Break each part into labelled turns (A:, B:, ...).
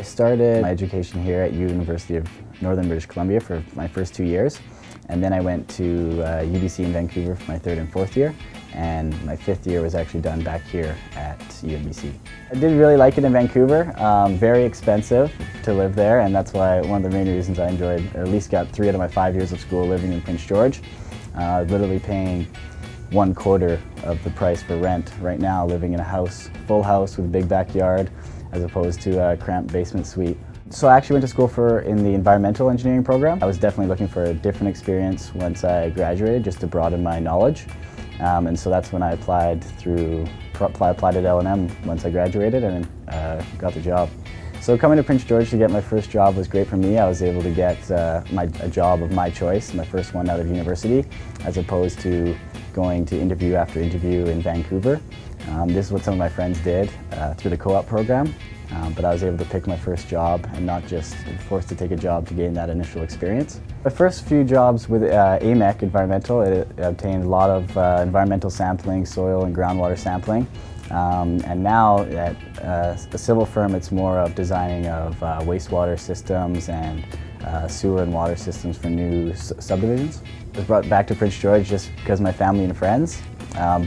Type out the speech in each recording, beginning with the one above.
A: started my education here at University of Northern British Columbia for my first 2 years, and then I went to UBC in Vancouver for my 3rd and 4th year, and my 5th year was actually done back here at UBC. I did really like it in Vancouver. Very expensive to live there, and that's why one of the main reasons I enjoyed, or at least got 3 out of my 5 years of school living in Prince George. Literally paying 1/4 of the price for rent right now, living in a house, full house with a big backyard, as opposed to a cramped basement suite. So I actually went to school in the environmental engineering program. I was definitely looking for a different experience once I graduated, just to broaden my knowledge. And so that's when I applied at L&M once I graduated and got the job. So coming to Prince George to get my first job was great for me. I was able to get a job of my choice, my first one out of university, as opposed to going to interview after interview in Vancouver. This is what some of my friends did through the co-op program, but I was able to pick my first job and not just forced to take a job to gain that initial experience. My first few jobs with AMEC Environmental, it obtained a lot of environmental sampling, soil and groundwater sampling. And now at a civil firm, it's more of designing of wastewater systems and sewer and water systems for new subdivisions. I was brought back to Prince George just because of my family and friends.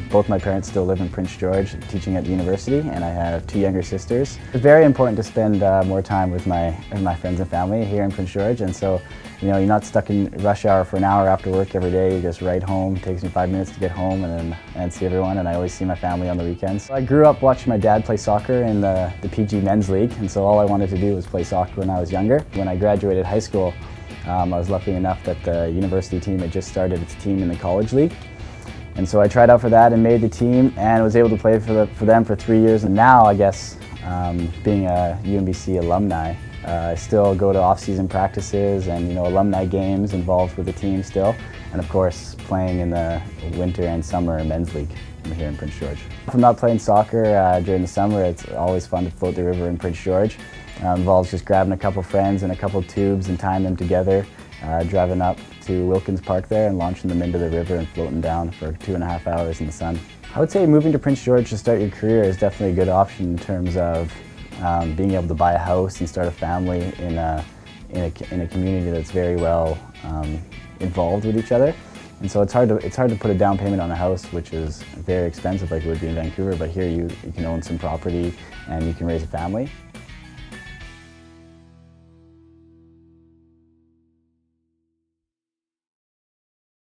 A: Both my parents still live in Prince George, teaching at the university, and I have 2 younger sisters. It's very important to spend more time with my friends and family here in Prince George, and so you're not stuck in rush hour for an hour after work every day. You just ride home. It takes me 5 minutes to get home and see everyone, and I always see my family on the weekends. So I grew up watching my dad play soccer in the PG Men's League, and so all I wanted to do was play soccer when I was younger. When I graduated high school, I was lucky enough that the university team had just started its team in the college league. And so I tried out for that and made the team and was able to play for them for 3 years. And now, I guess, being a UNBC alumni, I still go to off-season practices and alumni games involved with the team still. And of course, playing in the winter and summer men's league here in Prince George. If I'm not playing soccer during the summer, it's always fun to float the river in Prince George. Involves just grabbing a couple friends and a couple tubes and tying them together, driving up to Wilkins Park there and launching them into the river and floating down for 2.5 hours in the sun. I would say moving to Prince George to start your career is definitely a good option in terms of being able to buy a house and start a family in a community that's very well involved with each other. And so it's hard to put a down payment on a house, which is very expensive like it would be in Vancouver, but here you can own some property and you can raise a family.